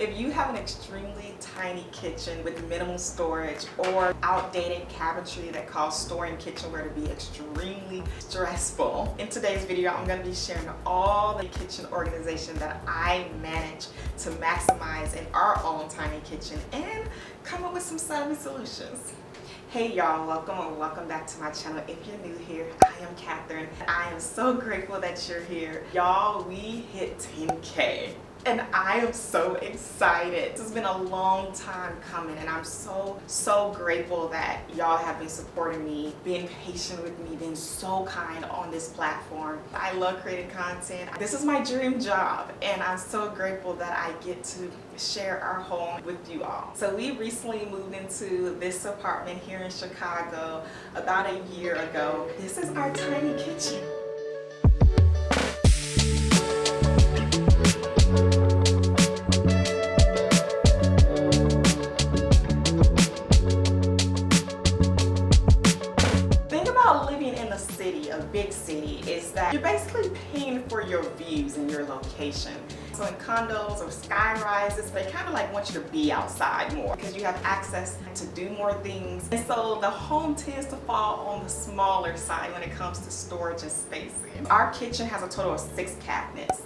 If you have an extremely tiny kitchen with minimal storage or outdated cabinetry that causes storing kitchenware to be extremely stressful, in today's video I'm going to be sharing all the kitchen organization that I manage to maximize in our own tiny kitchen and come up with some savvy solutions. Hey y'all, welcome back to my channel. If you're new here, I am Katherine. I am so grateful that you're here. Y'all, we hit 10K. And I am so excited. This has been a long time coming and I'm so grateful that y'all have been supporting me, being patient with me, being so kind on this platform. I love creating content. This is my dream job and I'm so grateful that I get to share our home with you all. So we recently moved into this apartment here in Chicago about a year ago. This is our tiny kitchen. Big city is that you're basically paying for your views and your location. So in condos or sky rises, they kind of like want you to be outside more because you have access to do more things. And so the home tends to fall on the smaller side when it comes to storage and spacing. Our kitchen has a total of 6 cabinets.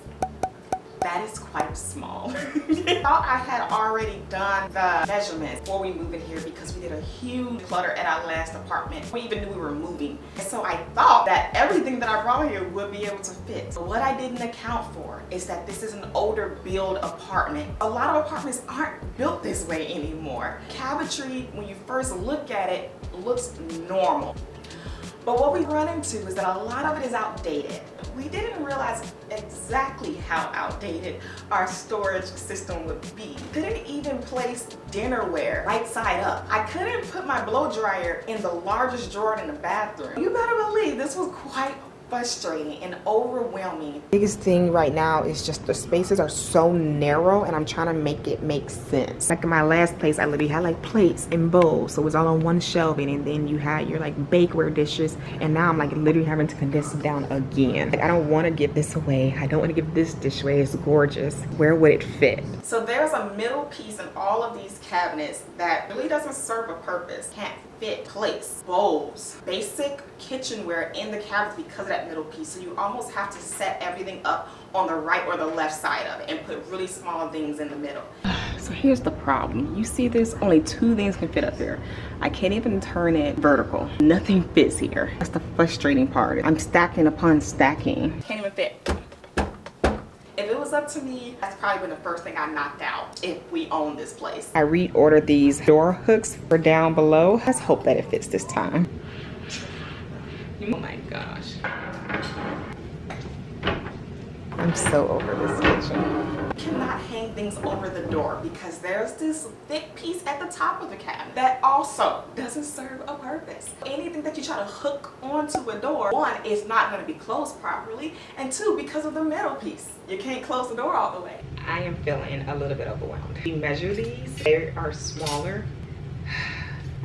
That is quite small. I thought I had already done the measurements before we moved in here because we did a huge clutter at our last apartment. We even knew we were moving. And so I thought that everything that I brought here would be able to fit. So what I didn't account for is that this is an older build apartment. A lot of apartments aren't built this way anymore. Cabinetry, when you first look at it, looks normal. But what we run into is that a lot of it is outdated. We didn't realize exactly how outdated our storage system would be. Couldn't even place dinnerware right side up. I couldn't put my blow dryer in the largest drawer in the bathroom. You better believe this was quite frustrating and overwhelming. Biggest thing right now is just the spaces are so narrow and I'm trying to make it make sense. Like in my last place, I literally had like plates and bowls, so it was all on one shelving, and then you had your like bakeware dishes, and now I'm like literally having to condense it down again. Like I don't want to give this away. I don't want to give this dish away. It's gorgeous. Where would it fit? So there's a middle piece in all of these cabinets that really doesn't serve a purpose. Can't fit plates, bowls, basic kitchenware in the cabinets because of that middle piece. So you almost have to set everything up on the right or the left side of it and put really small things in the middle. So here's the problem. You see this? Only 2 things can fit up there. I can't even turn it vertical. Nothing fits here. That's the frustrating part. I'm stacking upon stacking. Can't even fit. If it was up to me, that's probably been the first thing I knocked out if we own this place. I reordered these door hooks for down below. Let's hope that it fits this time. Oh my gosh. I'm so over this kitchen. You cannot hang things over the door because there's this thick piece at the top of the cabinet that also doesn't serve a purpose. Anything that you try to hook onto a door, 1, is not going to be closed properly, and 2, because of the middle piece, you can't close the door all the way. I am feeling a little bit overwhelmed. We measure these, they are smaller.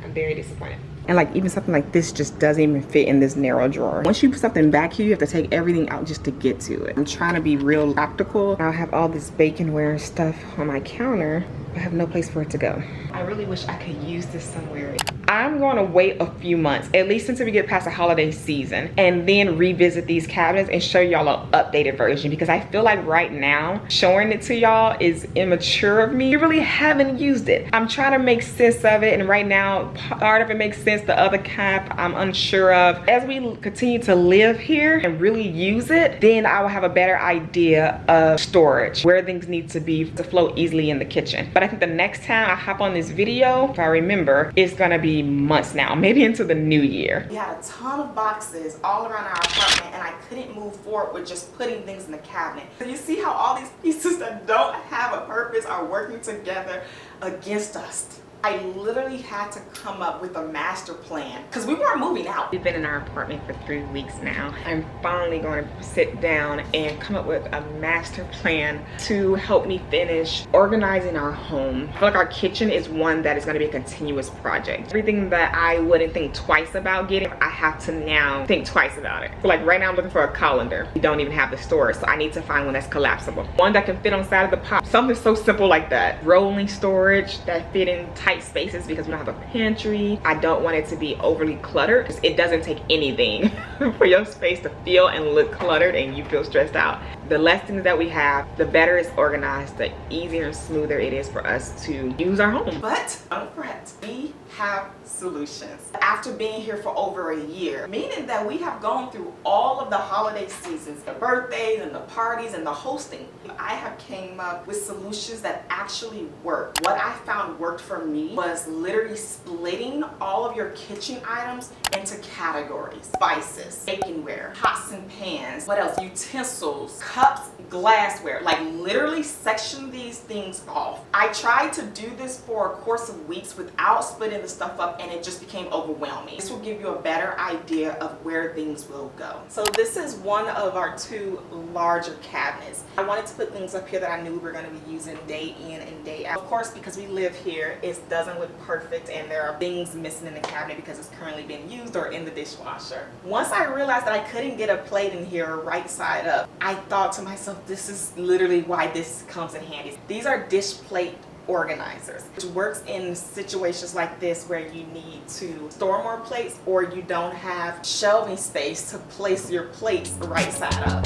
I'm very disappointed. And like even something like this just doesn't even fit in this narrow drawer. Once you put something back here, you have to take everything out just to get to it. I'm trying to be real practical. I have all this baconware stuff on my counter. I have no place for it to go. I really wish I could use this somewhere. I'm going to wait a few months, at least until we get past the holiday season, and then revisit these cabinets and show y'all an updated version, because I feel like right now showing it to y'all is immature of me. You really haven't used it. I'm trying to make sense of it, and right now part of it makes sense, the other cap I'm unsure of. As we continue to live here and really use it, then I will have a better idea of storage, where things need to be to flow easily in the kitchen. But I think the next time I hop on this video, if I remember, it's gonna be months now, maybe into the new year. We had a ton of boxes all around our apartment and I couldn't move forward with just putting things in the cabinet. So you see how all these pieces that don't have a purpose are working together against us. I literally had to come up with a master plan because we weren't moving out. We've been in our apartment for 3 weeks now. I'm finally going to sit down and come up with a master plan to help me finish organizing our home. I feel like our kitchen is one that is going to be a continuous project. Everything that I wouldn't think twice about getting, I have to now think twice about it. So like right now I'm looking for a colander. We don't even have the storage, so I need to find one that's collapsible. One that can fit on the side of the pot. Something so simple like that. Rolling storage that fit in tight spaces because we don't have a pantry. I don't want it to be overly cluttered. It doesn't take anything for your space to feel and look cluttered and you feel stressed out. The less things that we have, the better it's organized, the easier and smoother it is for us to use our home. But don't fret, we have solutions. After being here for over a year, meaning that we have gone through all of the holiday seasons, the birthdays and the parties and the hosting, I have came up with solutions that actually work. What I found worked for me was literally splitting all of your kitchen items into categories. Spices, baconware, pots and pans, what else? Utensils, cups, glassware. Like literally section these things off. I tried to do this for a course of weeks without splitting the stuff up, and it just became overwhelming. This will give you a better idea of where things will go. So this is one of our 2 larger cabinets. I wanted to put things up here that I knew we were going to be using day in and day out. Of course, because we live here, it doesn't look perfect and there are things missing in the cabinet because it's currently being used or in the dishwasher. Once I realized that I couldn't get a plate in here right side up, I thought to myself, this is literally why this comes in handy. These are dish plate organizers, which works in situations like this where you need to store more plates or you don't have shelving space to place your plates right side up.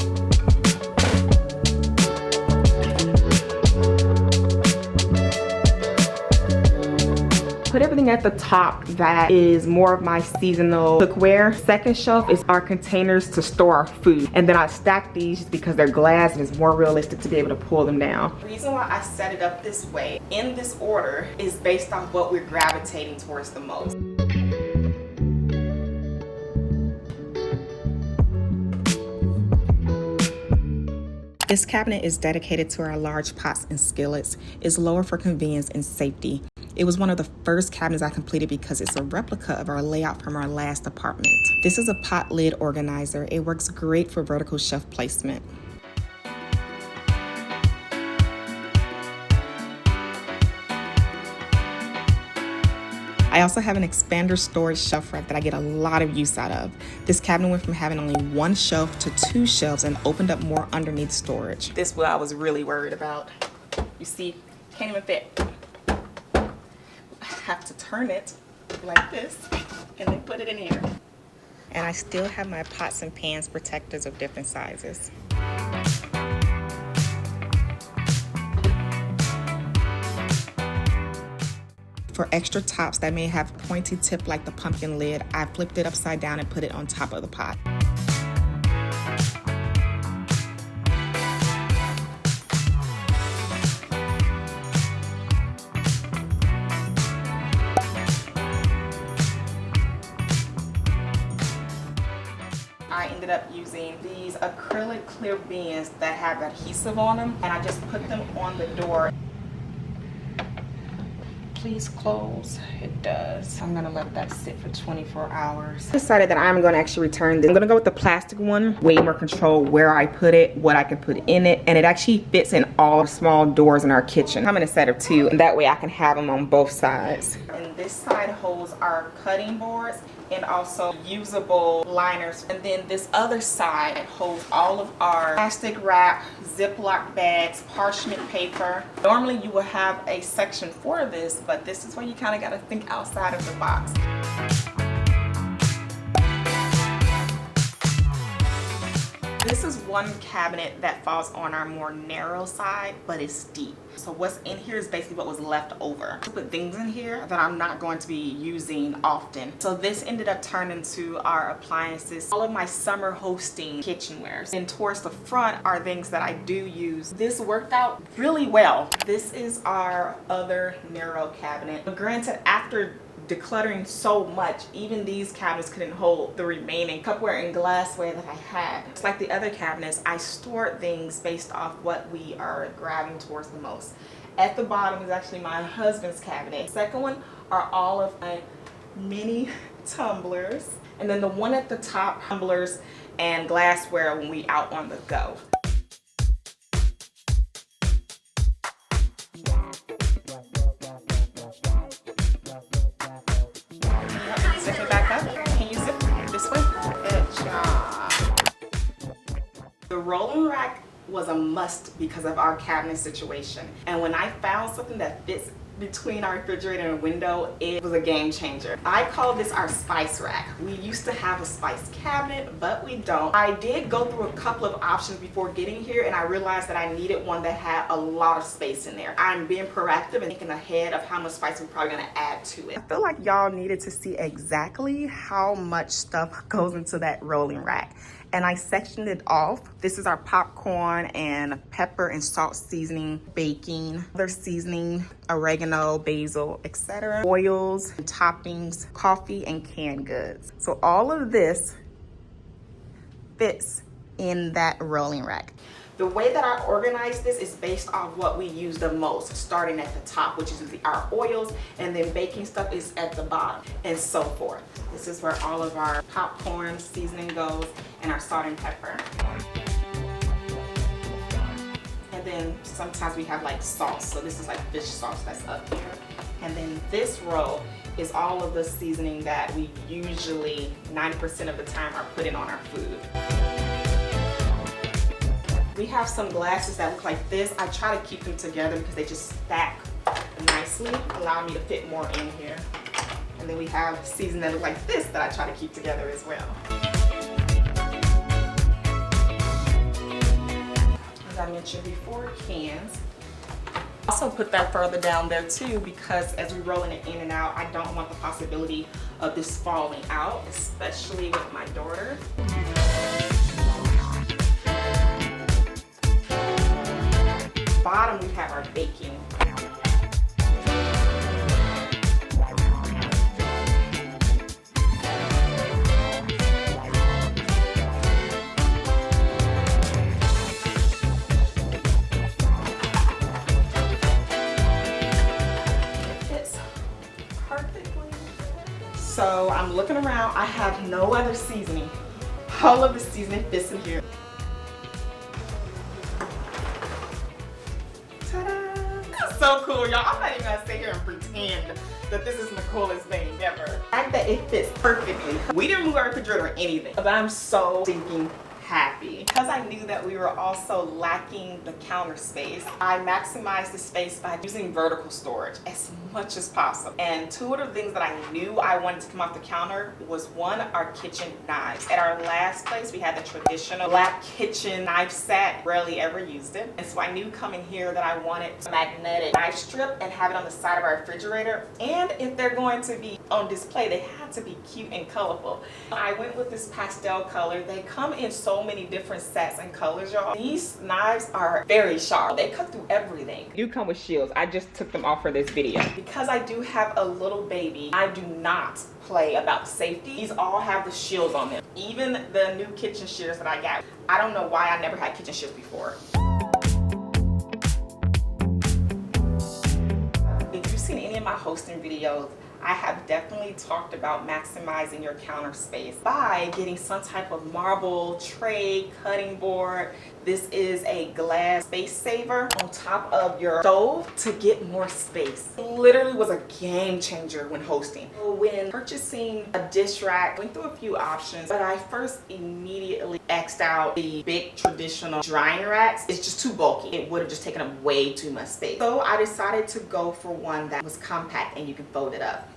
Put everything at the top that is more of my seasonal cookware. Second shelf is our containers to store our food. And then I stack these just because they're glass and it's more realistic to be able to pull them down. The reason why I set it up this way, in this order, is based on what we're gravitating towards the most. This cabinet is dedicated to our large pots and skillets. It's lower for convenience and safety. It was one of the first cabinets I completed because it's a replica of our layout from our last apartment. This is a pot lid organizer. It works great for vertical shelf placement. I also have an expander storage shelf rack that I get a lot of use out of. This cabinet went from having only 1 shelf to 2 shelves and opened up more underneath storage. This is what I was really worried about. You see, can't even fit. I have to turn it like this and then put it in here. And I still have my pots and pans protectors of different sizes. For extra tops that may have a pointy tip like the pumpkin lid, I flipped it upside down and put it on top of the pot. I ended up using these acrylic clear bins that have adhesive on them, and I just put them on the door. Please close. It does. I'm gonna let that sit for 24 hours. I decided that I'm gonna actually return this. I'm gonna go with the plastic one. Way more control where I put it, what I can put in it, and it actually fits in all the small doors in our kitchen. I'm in a set of 2, and that way I can have them on both sides. And this side holds our cutting boards and also usable liners, and then this other side holds all of our plastic wrap, Ziploc bags, parchment paper. Normally you would have a section for this, but this is where you kind of got to think outside of the box. This is one cabinet that falls on our more narrow side, but it's deep. So what's in here is basically what was left over. I put things in here that I'm not going to be using often. So this ended up turning into our appliances, all of my summer hosting kitchenwares. And towards the front are things that I do use. This worked out really well. This is our other narrow cabinet. But granted, after decluttering so much, even these cabinets couldn't hold the remaining cupware and glassware that I had. Just like the other cabinets, I stored things based off what we are grabbing towards the most. At the bottom is actually my husband's cabinet. The second one are all of my mini tumblers. And then the one at the top, tumblers and glassware when we out on the go. Zip it back up. Can you zip this way? Good job. The rolling rack was a must because of our cabinet situation. And when I found something that fits between our refrigerator and window, it was a game changer. I call this our spice rack. We used to have a spice cabinet, but we don't. I did go through a couple of options before getting here, and I realized that I needed one that had a lot of space in there. I'm being proactive and thinking ahead of how much spice we're probably gonna add to it. I feel like y'all needed to see exactly how much stuff goes into that rolling rack. And I sectioned it off. This is our popcorn and pepper and salt seasoning, baking, other seasoning, oregano, basil, etc. Oils, and toppings, coffee, and canned goods. So all of this fits in that rolling rack. The way that I organize this is based on what we use the most, starting at the top, which is our oils, and then baking stuff is at the bottom, and so forth. This is where all of our popcorn seasoning goes, and our salt and pepper. And then sometimes we have like sauce, so this is like fish sauce that's up here. And then this row is all of the seasoning that we usually, 90% of the time, are putting on our food. We have some glasses that look like this. I try to keep them together because they just stack nicely, allow me to fit more in here. And then we have seasoning that look like this that I try to keep together as well. As I mentioned before, cans. Also put that further down there too, because as we're rolling it in and out, I don't want the possibility of this falling out, especially with my daughter. Bottom we have our baking. It fits perfectly. So I'm looking around, I have no other seasoning. All of the seasoning fits in here. So cool, y'all. I'm not even gonna sit here and pretend that this is the coolest thing ever. The fact that it fits perfectly. We didn't move our refrigerator or anything, but I'm so stinking happy. Because I knew that we were also lacking the counter space, I maximized the space by using vertical storage as much as possible. And two of the things that I knew I wanted to come off the counter was one, our kitchen knives. At our last place, we had the traditional black kitchen knife set. Rarely ever used it. And so I knew coming here that I wanted a magnetic knife strip and have it on the side of our refrigerator. And if they're going to be on display, they have to be cute and colorful. I went with this pastel color. They come in so many different sets and colors, y'all. These knives are very sharp. They cut through everything. They do come with shields. I just took them off for this video. Because I do have a little baby, I do not play about safety. These all have the shields on them. Even the new kitchen shears that I got. I don't know why I never had kitchen shears before. If you've seen any of my hosting videos, I have definitely talked about maximizing your counter space by getting some type of marble tray, cutting board. This is a glass space saver on top of your stove to get more space. It literally was a game changer when hosting. When purchasing a dish rack, I went through a few options, but I first immediately X'd out the big traditional drying racks. It's just too bulky. It would have just taken up way too much space. So I decided to go for one that was compact and you can fold it up.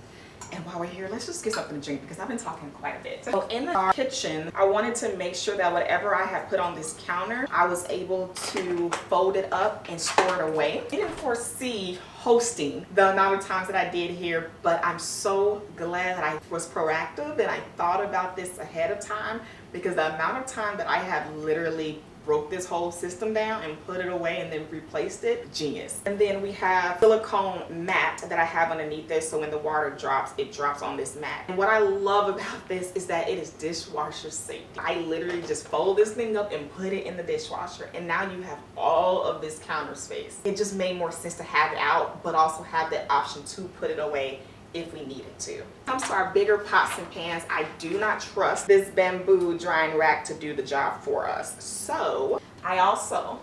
And while we're here, let's just get something to drink because I've been talking quite a bit. So in our kitchen, I wanted to make sure that whatever I have put on this counter, I was able to fold it up and store it away. I didn't foresee hosting the amount of times that I did here, but I'm so glad that I was proactive and I thought about this ahead of time because the amount of time that I have literally broke this whole system down and put it away and then replaced it. Genius. And then we have silicone mat that I have underneath this, so when the water drops, it drops on this mat. And what I love about this is that it is dishwasher safe. I literally just fold this thing up and put it in the dishwasher, and now you have all of this counter space. It just made more sense to have it out, but also have that option to put it away if we needed to. When it comes to our bigger pots and pans, I do not trust this bamboo drying rack to do the job for us. So I also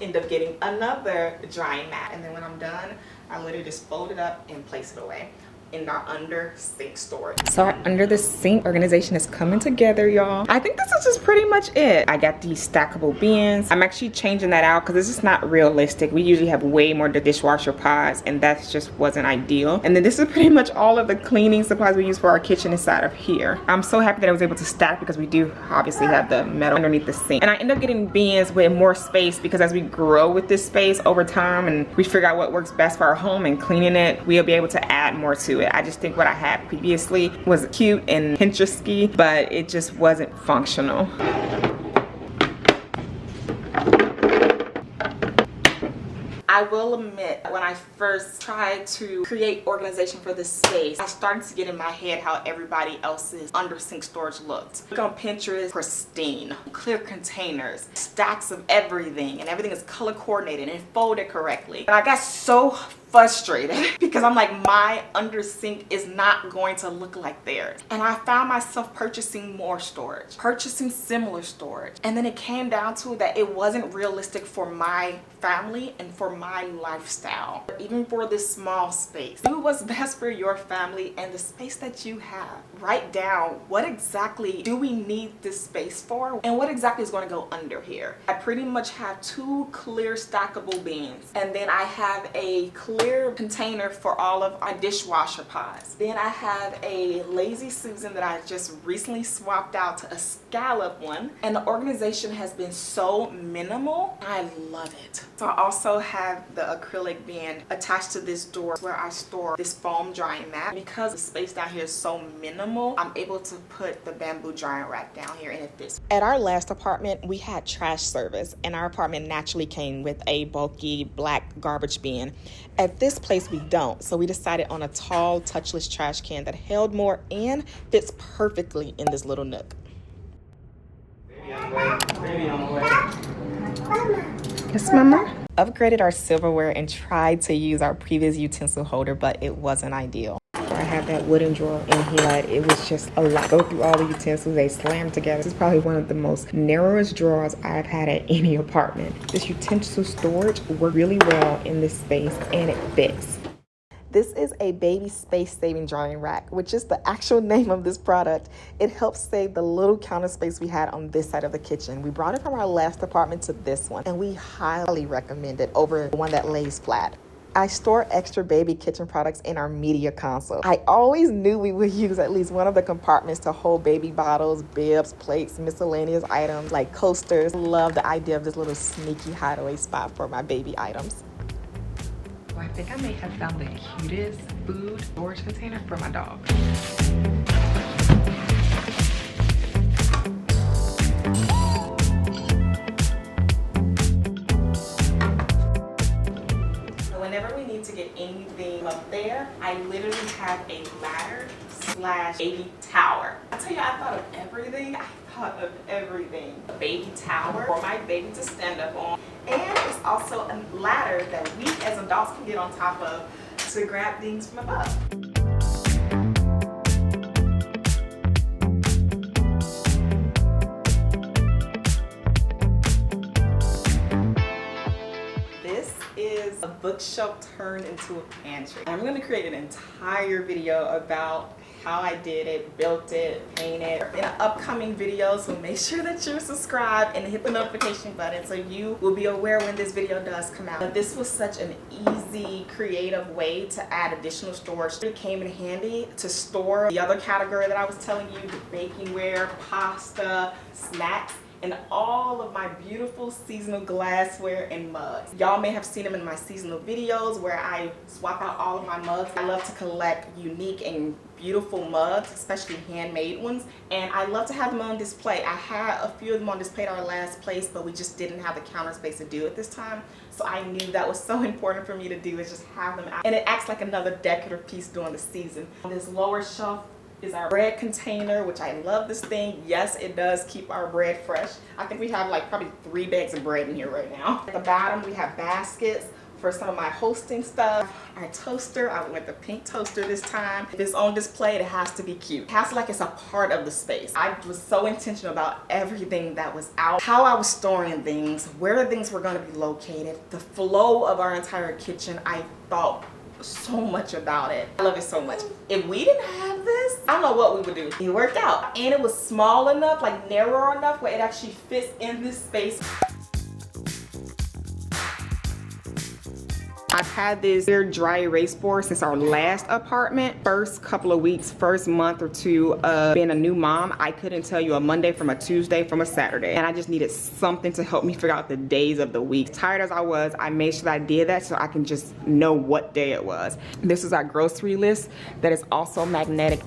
end up getting another drying mat, and then when I'm done, I literally just fold it up and place it away in our under sink storage. So our under the sink organization is coming together, y'all. I think this is just pretty much it. I got these stackable bins. I'm actually changing that out because it's just not realistic. We usually have way more dishwasher pods, and that just wasn't ideal. And then this is pretty much all of the cleaning supplies we use for our kitchen inside of here. I'm so happy that I was able to stack because we do obviously have the metal underneath the sink. And I end up getting bins with more space because as we grow with this space over time and we figure out what works best for our home and cleaning it, we'll be able to add more to it. I just think what I had previously was cute and Pinterest-y, but it just wasn't functional. I will admit, when I first tried to create organization for this space, I started to get in my head how everybody else's under sink storage looked. Look on Pinterest, pristine, clear containers, stacks of everything, and everything is color coordinated and folded correctly. And I got so frustrated because I'm like, my under sink is not going to look like theirs. And I found myself purchasing more storage, purchasing similar storage. And then it came down to that it wasn't realistic for my family and for my lifestyle. Even for this small space, do what's best for your family and the space that you have. Write down what exactly do we need this space for and what exactly is going to go under here. I pretty much have 2 clear stackable bins, and then I have a clear container for all of our dishwasher pods. Then I have a Lazy Susan that I just recently swapped out to a scallop one, and the organization has been so minimal. I love it. So I also have the acrylic bin attached to this door where I store this foam drying mat. Because the space down here is so minimal, I'm able to put the bamboo drying rack down here and it fits. At our last apartment, we had trash service, and our apartment naturally came with a bulky black garbage bin. At this place, we don't, so we decided on a tall, touchless trash can that held more and fits perfectly in this little nook. Yes, Mama? Upgraded our silverware and tried to use our previous utensil holder, but it wasn't ideal. I had that wooden drawer in here. It was just a lot. Go through all the utensils, they slammed together. This is probably one of the most narrowest drawers I've had at any apartment. This utensil storage worked really well in this space, and it fits. This is a baby space-saving drying rack, which is the actual name of this product. It helps save the little counter space we had on this side of the kitchen. We brought it from our last apartment to this one, and we highly recommend it over the one that lays flat. I store extra baby kitchen products in our media console. I always knew we would use at least one of the compartments to hold baby bottles, bibs, plates, miscellaneous items like coasters. Love the idea of this little sneaky hideaway spot for my baby items. I think I may have found the cutest food storage container for my dog. Whenever we need to get anything up there, I literally have a ladder / baby tower. I tell you, I thought of everything. A baby tower for my baby to stand up on. And it's also a ladder that we as adults can get on top of to grab things from above. This is a bookshelf turned into a pantry. I'm going to create an entire video about how I did it, built it, painted in an upcoming video, so make sure that you're subscribed and hit the notification button so you will be aware when this video does come out. But this was such an easy, creative way to add additional storage. It came in handy to store the other category that I was telling you, the baking ware, pasta, snacks, and all of my beautiful seasonal glassware and mugs. Y'all may have seen them in my seasonal videos where I swap out all of my mugs. I love to collect unique and beautiful mugs, especially handmade ones, and I love to have them on display. I had a few of them on display at our last place, but we just didn't have the counter space to do it this time, so I knew that was so important for me to do, is just have them out, and it acts like another decorative piece during the season. On this lower shelf is our bread container, which I love this thing. Yes, it does keep our bread fresh. I think we have like probably 3 bags of bread in here right now. At the bottom we have baskets for some of my hosting stuff. Our toaster, I went with the pink toaster this time. If it's on display, it has to be cute. It has to like it's a part of the space. I was so intentional about everything that was out, how I was storing things, where things were going to be located, the flow of our entire kitchen. I thought so much about it. I love it so much. If we didn't have this, I don't know what we would do. It worked out, and it was small enough, like narrow enough where it actually fits in this space. I've had this air dry erase board since our last apartment. First couple of weeks, first month or two of being a new mom, I couldn't tell you a Monday from a Tuesday from a Saturday. And I just needed something to help me figure out the days of the week. Tired as I was, I made sure that I did that so I can just know what day it was. This is our grocery list that is also magnetic.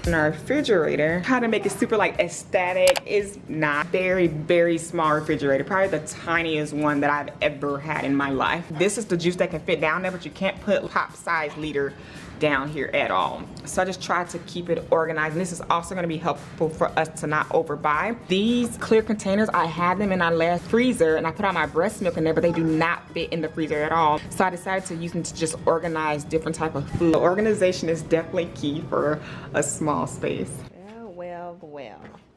In our refrigerator, how to make it super like aesthetic, is not very small refrigerator, probably the tiniest one that I've ever had in my life. This is the juice that can fit down there, but you can't put top size liter down here at all. So I just tried to keep it organized, and this is also going to be helpful for us to not overbuy. These clear containers, I had them in our last freezer and I put all my breast milk in there, but they do not fit in the freezer at all. So I decided to use them to just organize different type of food. Organization is definitely key for a small space. Well.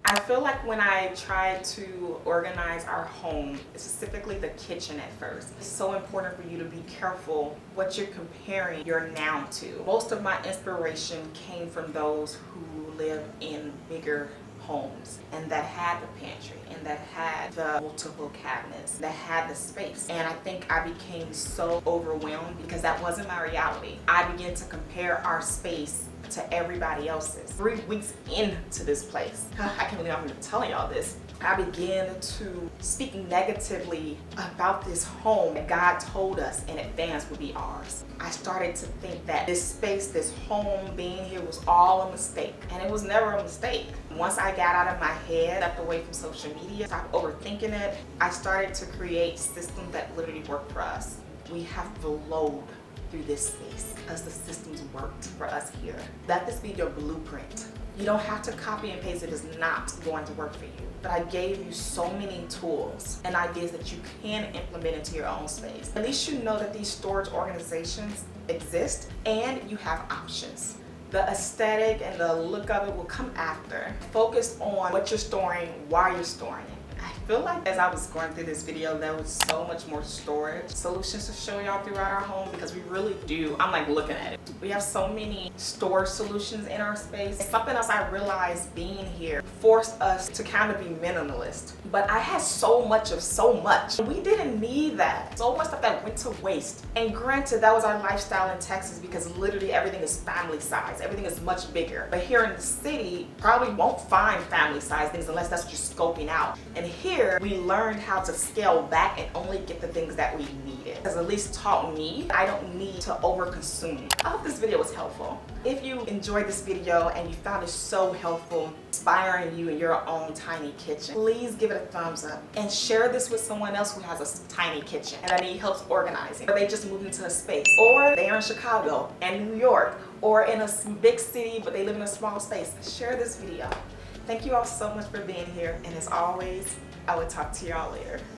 I feel like when I try to organize our home, specifically the kitchen at first, it's so important for you to be careful what you're comparing your now to. Most of my inspiration came from those who live in bigger homes and that had the pantry and that had the multiple cabinets, that had the space. And I think I became so overwhelmed because that wasn't my reality. I began to compare our space to everybody else's. 3 weeks into this place, I can't believe I'm even telling y'all this, I began to speak negatively about this home that God told us in advance would be ours. I started to think that this space, this home being here was all a mistake, and it was never a mistake. Once I got out of my head, stepped away from social media, stopped overthinking it, I started to create systems that literally worked for us. We have flowed through this space because the systems worked for us here. Let this be your blueprint. You don't have to copy and paste. It is not going to work for you. But I gave you so many tools and ideas that you can implement into your own space. At least you know that these storage organizations exist and you have options. The aesthetic and the look of it will come after. Focus on what you're storing, why you're storing it. I feel like as I was going through this video, there was so much more storage solutions to show y'all throughout our home, because we really do. I'm like looking at it. We have so many storage solutions in our space. And something else I realized being here forced us to kind of be minimalist. But I had so much of so much. We didn't need that. So much stuff that went to waste. And granted, that was our lifestyle in Texas because literally everything is family size. Everything is much bigger. But here in the city, probably won't find family size things unless that's what you're scoping out. And here, we learned how to scale back and only get the things that we needed. Has at least taught me I don't need to overconsume. I hope this video was helpful. If you enjoyed this video and you found it so helpful, inspiring you in your own tiny kitchen, please give it a thumbs up and share this with someone else who has a tiny kitchen and that needs help organizing, or they just moved into a space, or they are in Chicago and New York, or in a big city but they live in a small space. Share this video. Thank you all so much for being here, and as always, I will talk to y'all later.